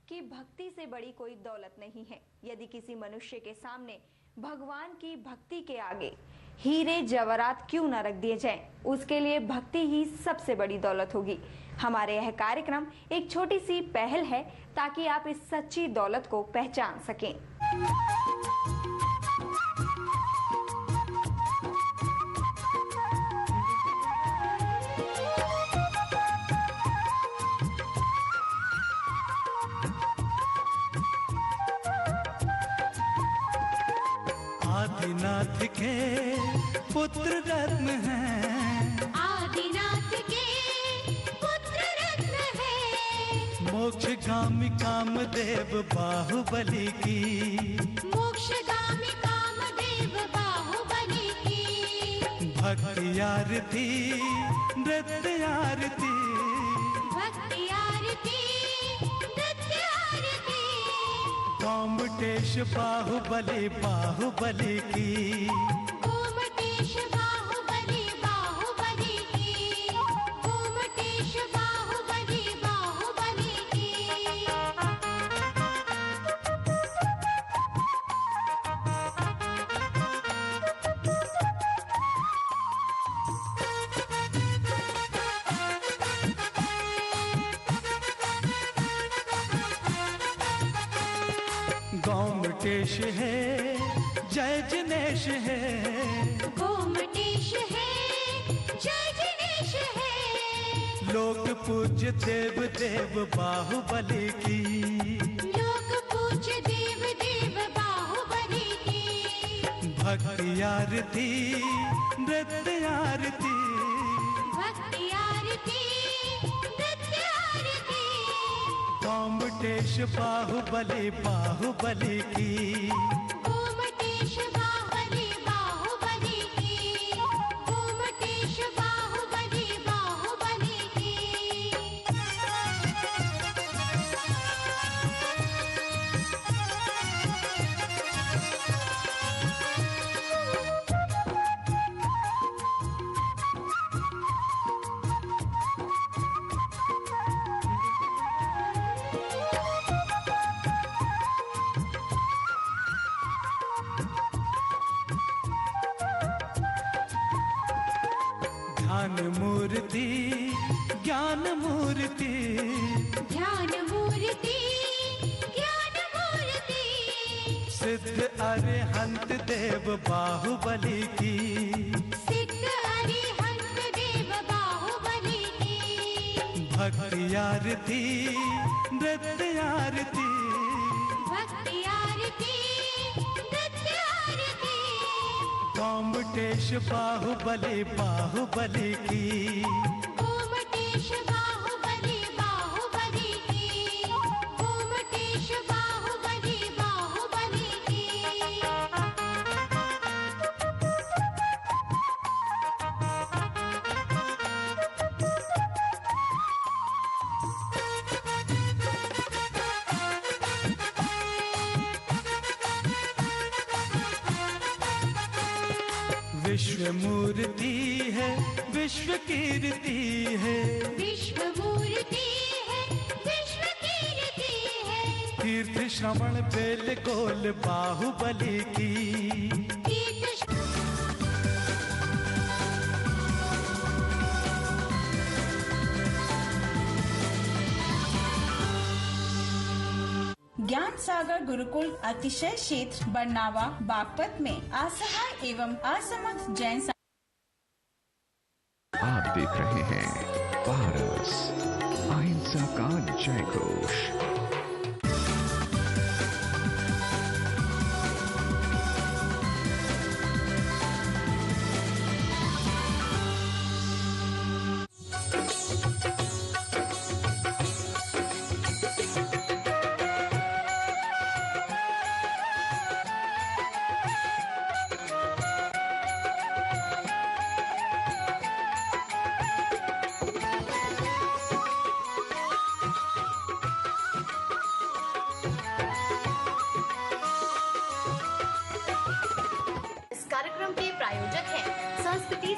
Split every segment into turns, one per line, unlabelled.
कि भक्ति से बड़ी कोई दौलत नहीं है। यदि किसी मनुष्य के सामने भगवान की भक्ति के आगे हीरे जवाहरात क्यों न रख दिए जाएं, उसके लिए भक्ति ही सबसे बड़ी दौलत होगी। हमारे यह कार्यक्रम एक छोटी सी पहल है ताकि आप इस सच्ची दौलत को पहचान सकें।
आदिनाथ के पुत्र रत्न हैं,
आदिनाथ के पुत्र रत्न है।
मोक्षगामी कामदेव बाहुबली की,
मोक्षगामी कामदेव बाहुबली की।
भक्ति आरती नृत्य आरती,
भक्ति आरती नृत्य आरती।
कोमटेश बाहुबली बाहुबली की,
कोमटेश बाहुबली बाहुबली की। कोमटेश बाहुबली बाहुबली की।
गोमटेश है जय जिनेश है,
गोमटेश है जय जिनेश है।
लोक पूज्य देव देव बाहुबली की,
लोक पूज्य देव देव बाहुबली की।
भक्ति आरती नृत्य आरती,
भक्ति आरती नृत्य आरती।
कोमटेश बाहुबली बाहुबली की,
कोमटेश बाहुबली बाहुबली की। कोमटेश बाहुबली बाहुबली की।
ध्यान मूर्ति ज्ञान मूर्ति,
ध्यान मूर्ति ज्ञान मूर्ति।
सिद्ध अरिहंत देव बाहुबली की,
सिद्ध अरिहंत देव बाहुबली की।
भक्ति आरती नृत्य आरती,
भक्ति आरती नृत्य आरती।
कोमटेश बाहुबली बाहुबली की,
कोमटेश बाहुबली बाहुबली की। कोमटेश बाहुबली बाहुबली की।
विश्व मूर्ति है विश्व कीर्ति है,
विश्व मूर्ति है विश्व कीर्ति है।
तीर्थ श्रवण बेल गोल बाहुबली की,
तीर्थ
ज्ञान सागर गुरुकुल अतिशय क्षेत्र बरनावा बागपत में असहाय एवं असमर्थ जैन
आप देख रहे हैं पारस, अहिंसा का जय घोष।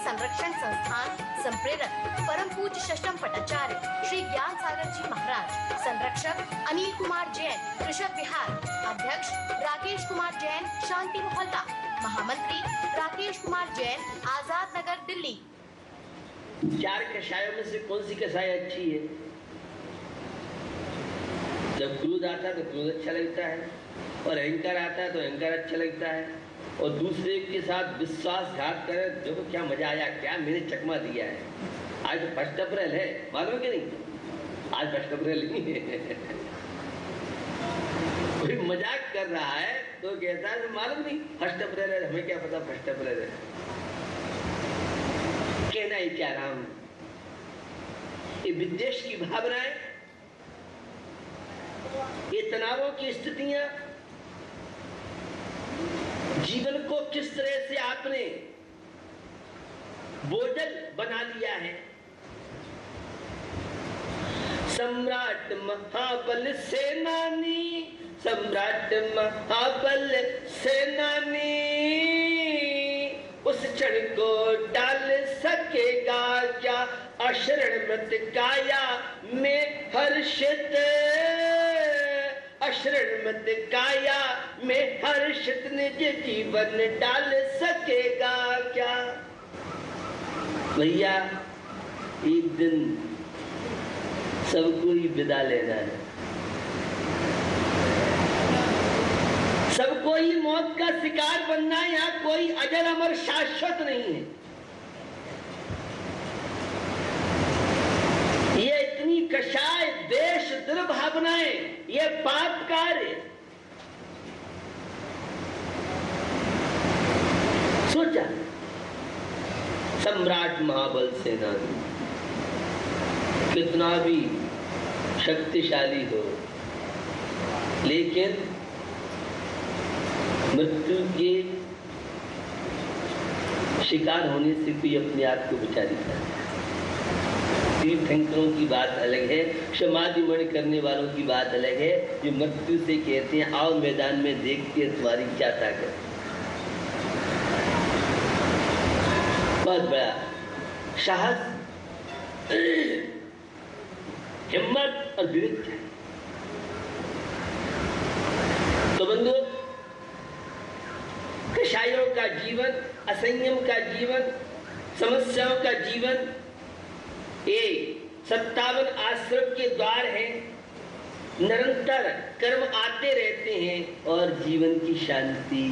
संरक्षण संस्थान संप्रेरक परम पूज्य षष्ठम पटाचार्य श्री ज्ञान सागर जी महाराज, संरक्षक अनिल कुमार जैन। परिषद बिहार अध्यक्ष राकेश कुमार जैन, शांति मोहल्ला। महामंत्री राकेश कुमार जैन, आजाद नगर, दिल्ली।
4 कषायों में से कौन सी कषाय अच्छी है? जब क्रोध आता है तो क्रोध अच्छा लगता है, और अहंकार आता है तो अहंकार अच्छा लगता है, और दूसरे के साथ विश्वासघात करे। देखो क्या मजा आया, क्या मैंने चकमा दिया है। आज तो 1 अप्रैल है, मालूम है कि नहीं? आज 1 अप्रैल नहीं है। कोई मजाक कर रहा है तो कहता है मालूम नहीं 1 अप्रैल है, हमें क्या पता 1 अप्रैल है। कहना ही क्या रहा हूं, ये विद्वेष की भावनाएं, ये तनावों की स्थितियां, जीवन को किस तरह से आपने बोझल बना लिया है। सम्राट महाबल सेनानी, सम्राट महाबल सेनानी, उस क्षण को डाल सकेगा क्या अशरण मत काया में हर्षित, अशरण मत काया में हर्षित निज जीवन डाल सकेगा क्या। भैया एक दिन सबको ही विदा लेना है, सबको ही मौत का शिकार बनना है। यहाँ कोई अजर अमर शाश्वत नहीं है। ये इतनी कषाय देश दुर्भावनाएं, ये पाप कार्य, सोचा सम्राट महाबल सेनानी कितना भी शक्तिशाली हो, लेकिन मृत्यु के शिकार होने से कोई अपने आप को बचा नहीं पाता। तीर्थंकरों की बात अलग है, समाधि मन करने वालों की बात अलग है, जो मृत्यु से कहते हैं आओ मैदान में देखते हैं तुम्हारी क्या ताकत। बहुत बड़ा साहस, हिम्मत और विवेक है। तो बंधु, कषायों का जीवन, असंयम का जीवन, समस्याओं का जीवन, ये 57 आश्रम के द्वार हैं। निरंतर कर्म आते रहते हैं और जीवन की शांति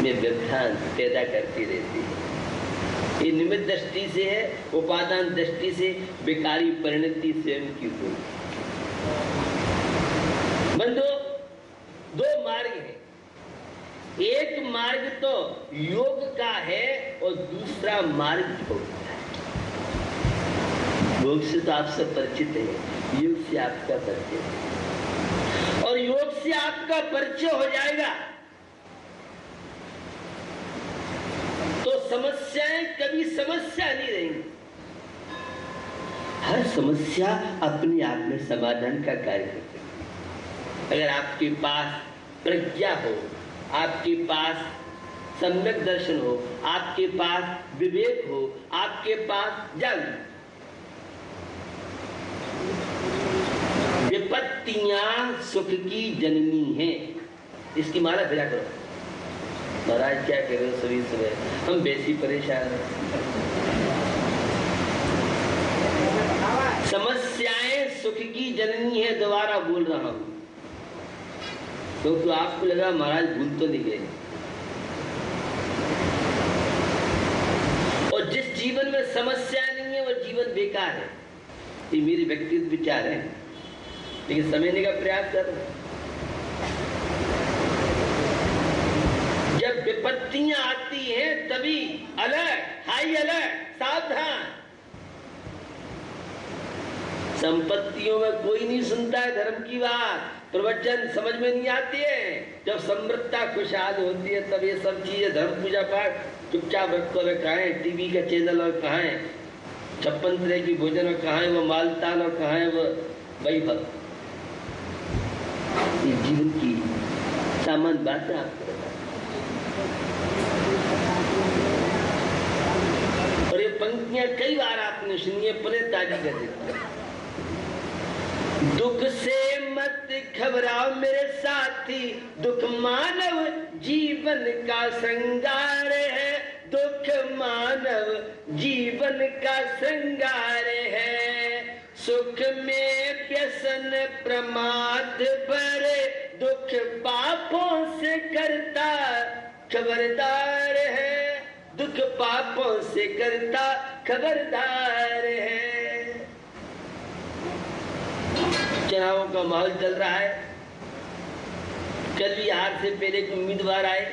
में व्यवधान पैदा करती रहती है। ये निमित्त दृष्टि से है, उपादान दृष्टि से बेकारी परिणति स्वयं की हो। बंधु, 2 मार्ग हैं। एक मार्ग तो योग का है और दूसरा मार्ग योग का है। योग से तो आप सब परिचित हैं, योग से आपका परिचय है, और योग से आपका परिचय हो जाएगा तो समस्याएं कभी समस्या नहीं रहेंगी। हर समस्या अपने आप में समाधान का कार्य करती है। अगर आपके पास प्रज्ञा हो, आपके पास सम्यक दर्शन हो, आपके पास विवेक हो, आपके पास जल, विपत्तियां सुख की जननी हैं। इसकी माला फिरा करो। महाराज क्या कह रहे हो सभी सुबह, हम बेसी परेशान हैं। समस्याएं सुख की जननी है, दोबारा बोल रहा हूं तो आपको लगा महाराज भूल तो नहीं गए। और जिस जीवन में समस्या नहीं है वो जीवन बेकार है। ये मेरे व्यक्तिगत विचार है, लेकिन समझने का प्रयास कर। जब विपत्तियां आती हैं तभी अलर्ट, हाई अलर्ट, सावधान। संपत्तियों में कोई नहीं सुनता है धर्म की बात, प्रवचन समझ में नहीं आती है। जब समृद्धता खुशहाल होती है तब ये सब चीजें, धर्म पूजा पाठ चुपचाप रखो। कहाँ है टीवी का चैनल और कहाँ है 56 तरह की भोजन और कहाँ है वो मालताल और कहाँ है वो वैभव। ये जीवन की सामान्य बात है। आपको और ये पंक्तियां कई बार आपने सुनी है, पुनः ताजी कर देती है। दुख से मत घबराओ मेरे साथी, दुख मानव जीवन का श्रृंगार है, दुख मानव जीवन का श्रृंगार है। सुख में व्यसन प्रमाद भरे, दुख पापों से करता खबरदार है, दुख पापों से करता खबरदार है। चुनावों का माहौल चल रहा है। कल बिहार से पहले एक उम्मीदवार आए,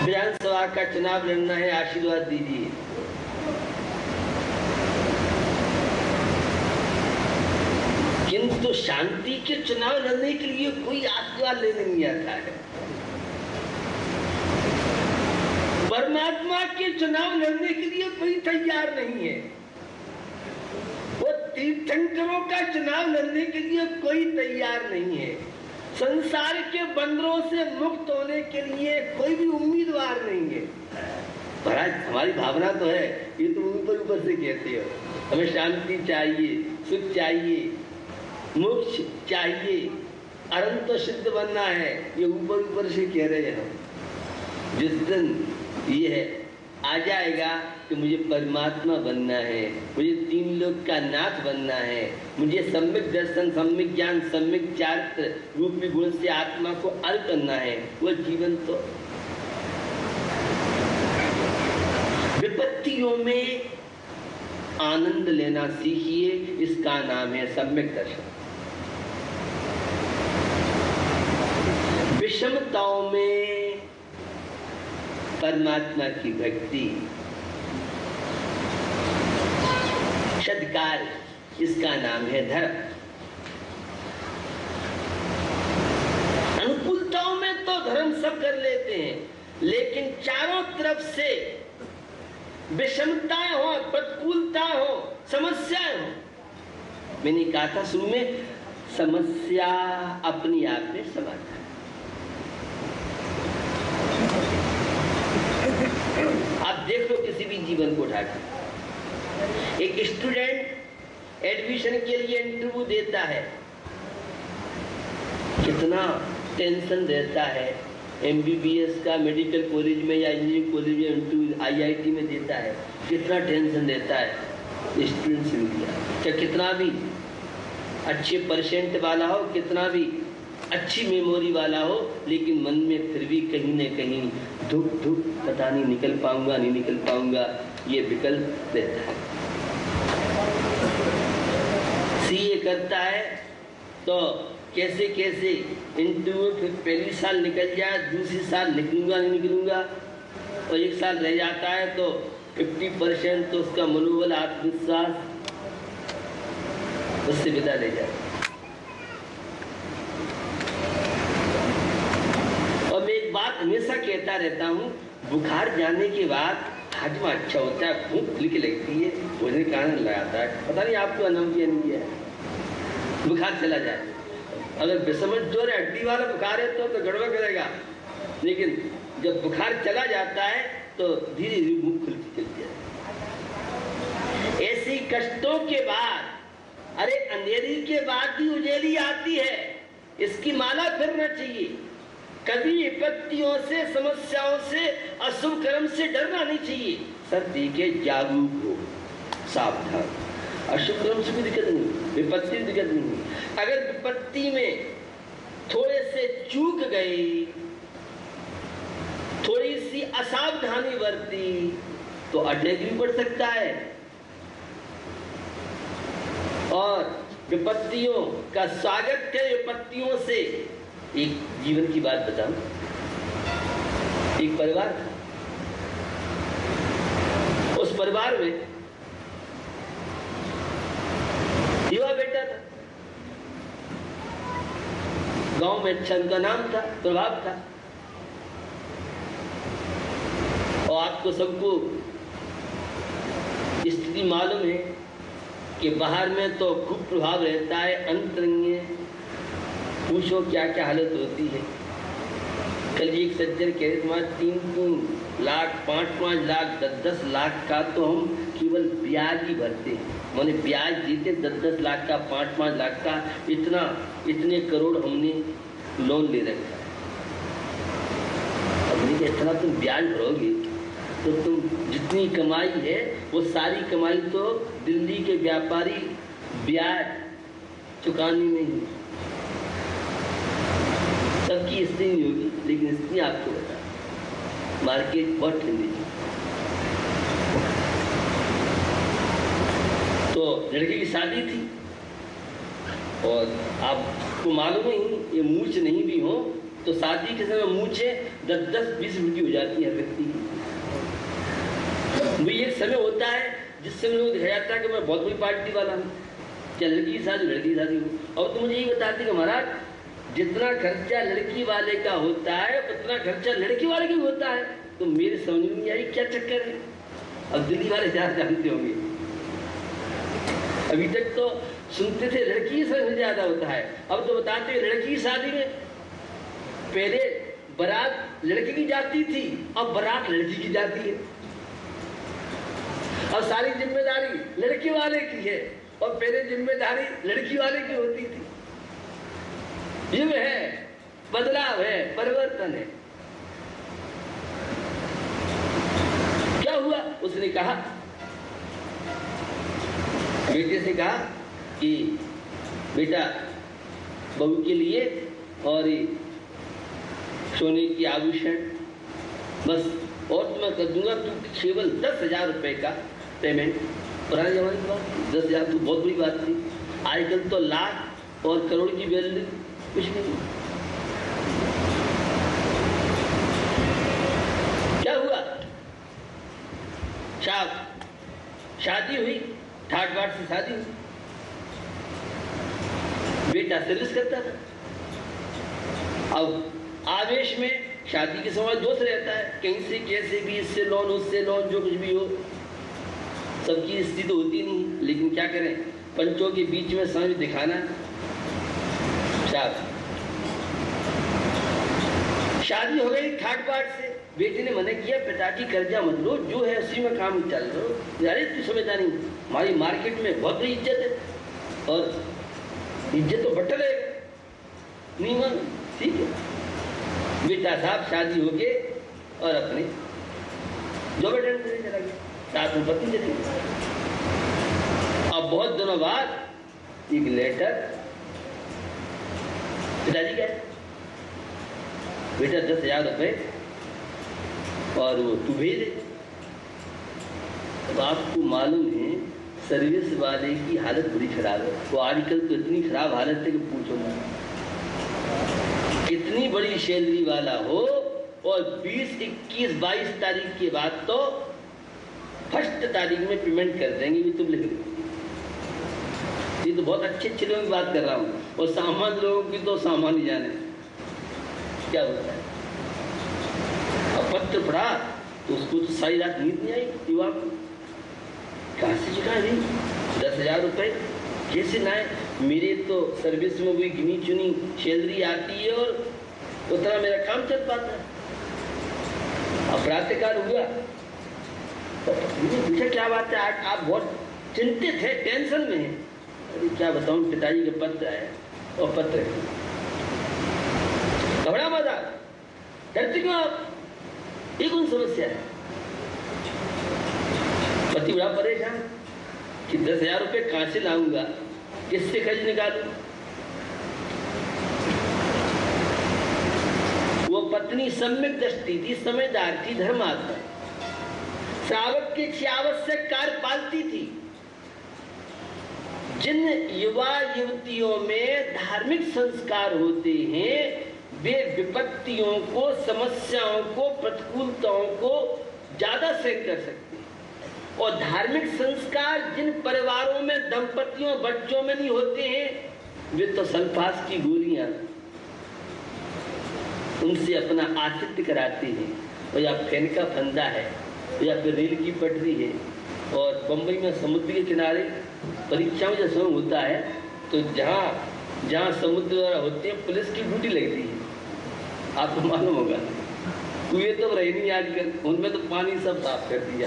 विधानसभा का चुनाव लड़ना है, आशीर्वाद दीजिए। किंतु शांति के चुनाव लड़ने के लिए कोई आशीर्वाद लेने नहीं आता है। परमात्मा के चुनाव लड़ने के लिए कोई तैयार नहीं है। वो तीर्थंकरों का चुनाव लड़ने के लिए कोई तैयार नहीं है। संसार के बंदरों से मुक्त होने के लिए कोई भी उम्मीदवार नहीं है। महाराज हमारी भावना तो है, ये तो ऊपर ऊपर से कहते हो, हमें शांति चाहिए, सुख चाहिए, मोक्ष चाहिए, अनंत सिद्ध बनना है, ये ऊपर ऊपर से कह रहे हैं हम। जिस दिन ये है आ जाएगा कि मुझे परमात्मा बनना है, मुझे तीन लोक का नाथ बनना है, मुझे सम्यक दर्शन, सम्यक ज्ञान, सम्यक चारित्र रूपी गुण से आत्मा को अर्थ करना है, वो जीवन तो विपत्तियों में आनंद लेना सीखिए, इसका नाम है सम्यक दर्शन। विषमताओं में परमात्मा की भक्ति, सद्कार, इसका नाम है धर्म। अनुकूलताओं में तो धर्म सब कर लेते हैं, लेकिन चारों तरफ से विषमताएं हो, प्रतिकूलता हो, समस्याएं हो। मैंने कहा था शुरू में, समस्या अपने आप में समाधान। आप देख लो किसी भी जीवन को उठाकर, एक स्टूडेंट एडमिशन के लिए इंटरव्यू देता है, कितना टेंशन रहता है। एमबीबीएस का मेडिकल कॉलेज में या इंजीनियरिंग कॉलेज में इंटरव्यू आईआईटी में देता है, कितना टेंशन रहता है स्टूडेंट से मिला। चाहे कितना भी अच्छे परसेंट वाला हो, कितना भी अच्छी मेमोरी वाला हो, लेकिन मन में फिर भी कहीं न कहीं दुख दुख, पता नहीं निकल पाऊंगा नहीं निकल पाऊंगा, ये विकल्प रहता है। सीए करता है तो कैसे कैसे इंटरव्यू, फिर पहली साल निकल जाए, दूसरी साल निकलूंगा नहीं निकलूंगा, और एक साल रह जाता है तो 50% तो उसका मनोबल, आत्मविश्वास उससे विदा ले जाए। और मैं एक बात हमेशा कहता रहता हूँ, बुखार जाने के बाद हाजमा अच्छा होता है, भूख हल्की लगती है, भोजन के कारण लगाता है। पता नहीं आपको अनुभव किया नहीं किया है। बुखार चला जाए, अगर विषमत जोर हड्डी वाला बुखार है तो गड़बड़ करेगा, लेकिन जब बुखार चला जाता है तो धीरे धीरे भूख खुलती चलती है। ऐसी कष्टों के बाद, अरे अंधेरी के बाद भी उजेली आती है, इसकी माला फिरना चाहिए। कभी विपत्तियों से, समस्याओं से, अशुभ कर्म से डरना नहीं चाहिए। शर्त एक है, जागरूक हो, सावधान। अशुभ कर्म से भी दिक्कत नहीं, विपत्ति की दिक्कत नहीं। अगर विपत्ति में थोड़े से चूक गई, थोड़ी सी असावधानी बरती, तो अटैक भी पड़ सकता है। और विपत्तियों का स्वागत है। विपत्तियों से एक जीवन की बात बताऊं। एक परिवार था, उस परिवार में युवा बेटा था, गांव में अच्छा उनका नाम था, प्रभाव था। और आपको सबको स्थिति मालूम है कि बाहर में तो खूब प्रभाव रहता है, अंतरंग पूछो क्या क्या हालत होती है। कल एक सज्जन कह रहे, तुम्हारे 3 लाख, 5-5 लाख, 10-10 लाख का तो हम केवल ब्याज ही भरते हैं। मैंने ब्याज देते 10-10 लाख का, 5-5 लाख का, इतने करोड़ हमने लोन ले रखा है। अब नहीं, इतना तुम ब्याज भरोगे तो तुम जितनी कमाई है वो सारी कमाई तो दिल्ली के व्यापारी ब्याज चुकाने में ही, सबकी स्थिति नहीं होगी। लेकिन स्थिति आपको बता, मार्केट बहुत ठंडी है। तो लड़के की शादी थी और आपको मालूम ही, ये मूछ नहीं भी हो तो शादी के समय मूछे 10-10-20 रुपये हो जाती है व्यक्ति की। वही एक समय होता है जिस समय लोग दिखाया जाता है कि मैं बहुत बड़ी पार्टी वाला हूँ, क्या लड़की की शादी हो। और तो मुझे यही बताते कि महाराज जितना खर्चा लड़की वाले का होता है उतना खर्चा लड़की वाले का भी होता है। तो मेरे समझ में नहीं आई क्या चक्कर है। अब दिल्ली वाले ज्यादा जानते होंगे, अभी तक तो सुनते थे लड़की की शादी ज्यादा होता है, अब तो बताते हैं लड़की की शादी में पहले बारात लड़की की जाती थी, अब बारात लड़की की जाती है। और सारी जिम्मेदारी लड़की वाले की है और पहले जिम्मेदारी लड़की वाले की होती थी। युग है, बदलाव है, परिवर्तन है। क्या हुआ? उसने कहा, बेटे से कहा कि बेटा बहू के लिए और सोने की आभूषण बस, और तो मैं कर दूंगा, तू केवल 10,000 रुपए का पेमेंट। पुराने जमाने की बात, 10,000 तो बहुत बड़ी बात थी। आजकल तो लाख और करोड़ की वैल्यू कुछ नहीं। क्या हुआ? शादी हुई, ठाट बाट से शादी हुई। बेटा सर्विस करता था। अब आवेश में शादी के समय दोष रहता है, कहीं से कैसे भी, इससे लोन उससे लोन, जो कुछ भी हो, सबकी स्थिति तो होती नहीं। लेकिन क्या करें, पंचों के बीच में समझ दिखाना। शादी हो गई ठाट बाट से, बेटे ने मना किया, पिताजी कर्जा मत लो, जो है उसी में काम चल रहा हो। यार तू समझता नहीं, हमारी मार्केट में बहुत बड़ी इज्जत है और इज्जत तो बटल है, नहीं मान, ठीक है। बेटा साहब शादी हो गए और अपने जॉब अटेंड करने चला गया, साथ में पत्नी चली गई। अब बहुत दिनों बाद एक लेटर पिताजी का, बेटा 10,000 रुपए और वो तू भेज दे। अब आपको मालूम है सर्विस वाले की हालत बड़ी खराब है। वो आजकल तो इतनी खराब हालत है कि पूछो मत। कितनी बड़ी सैलरी वाला हो और 20, 21, 22 तारीख के बाद तो फर्स्ट तारीख में पेमेंट कर देंगे, भी तुम लिख लो। ये तो बहुत अच्छे लोगों की बात कर रहा हूँ, और सामान्य लोगों की तो सामान्य जाने क्या होता है। अब पत्र पढ़ा तो उसको तो सारी रात नींद नहीं आई। युवा को कहाँ से चुका है 10,000 रुपए, कैसे ना है। मेरे तो सर्विस में भी गिनी चुनी सैलरी आती है और उतना मेरा काम चल पाता है। अब प्रातःकाल हुआ तो पूछा क्या बात है, आज आप बहुत चिंतित है, टेंशन में है। अरे क्या बताऊं, पिताजी के पत्र आए और पत्र घबरा मत, डरते क्यों आप, ये कौन समस्या है। पति बड़ा परेशान कि 10,000 रुपए कहां से लाऊंगा, किससे खर्च निकालूं। वो पत्नी सम्यक दृष्टि थी, समझदार थी, धर्मात्मा, श्रावक के आवश्यक कार्य पालती थी। जिन युवा युवतियों में धार्मिक संस्कार होते हैं वे विपत्तियों को, समस्याओं को, प्रतिकूलताओं को ज्यादा सहन कर सकते हैं। और धार्मिक संस्कार जिन परिवारों में दंपतियों बच्चों में नहीं होते हैं वे तो सल्फास की गोलियां उनसे अपना आतिथ्य कराते हैं, और या फैन का फंदा है या फिर रेल की पटरी है। और बंबई में समुद्र के किनारे परीक्षाओं जब समय होता है तो जहाँ समुद्र होते हैं पुलिस की ड्यूटी लगती है, आपको मालूम होगा। कुएं तो रहे नहीं आजकल, उनमें तो पानी सब साफ कर दिया।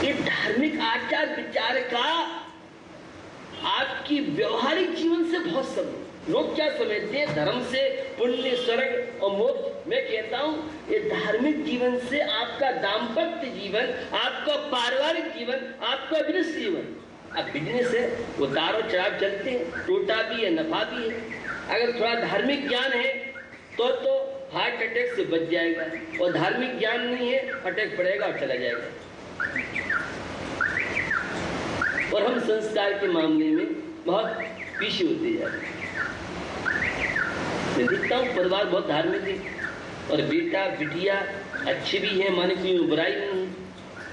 ये धार्मिक आचार विचार का आपकी व्यवहारिक जीवन से बहुत समय। लोग क्या समझते हैं धर्म से पुण्य, स्वर्ग और मोक्ष। मैं कहता हूं ये धार्मिक जीवन से आपका दाम्पत्य जीवन, आपका पारिवारिक जीवन, आपका बिजनेस जीवन। अब बिजनेस है वो तारों चढ़ाव चलते हैं, टूटा भी है नफा भी है। अगर थोड़ा धार्मिक ज्ञान है तो हार्ट अटैक से बच जाएगा, और धार्मिक ज्ञान नहीं है अटैक पड़ेगा और चला जाएगा। और हम संस्कार के मामले में बहुत पीछे होते जा रहे हैं। मैं देखता हूँ परिवार बहुत धार्मिक है और बेटा बिटिया अच्छे भी है, माने कोई बुराई नहीं है।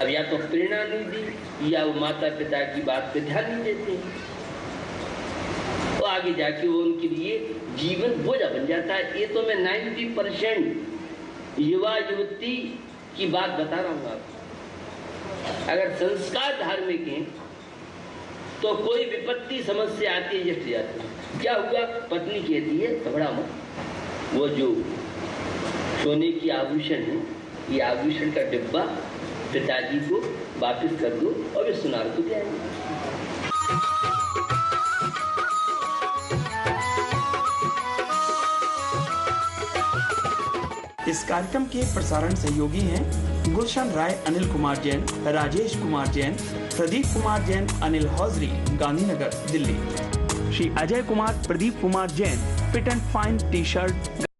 अब या तो प्रेरणा नहीं दी या वो माता पिता की बात पे ध्यान नहीं देते, तो आगे जाके वो उनके लिए जीवन बोझा बन जाता है। ये तो मैं 90% युवा युवती की बात बता रहा हूँ आपको। अगर संस्कार धार्मिक हैं तो कोई विपत्ति समस्या आती है जस्ट जाती है। क्या हुआ, पत्नी कहती है घबरा मत, वो जो सोने की आभूषण है ये आभूषण का डिब्बा पिताजी को वापस कर दो और वे सुनार को दे आएंगे।
इस कार्यक्रम के प्रसारण सहयोगी हैं Gulshan Rai, Anil Kumar Jain, Rajesh Kumar Jain, Pradeep Kumar Jain, Anil hosiery, Gandhinagar, Delhi. Shri Ajay Kumar, Pradeep Kumar Jain, fit and fine T shirt.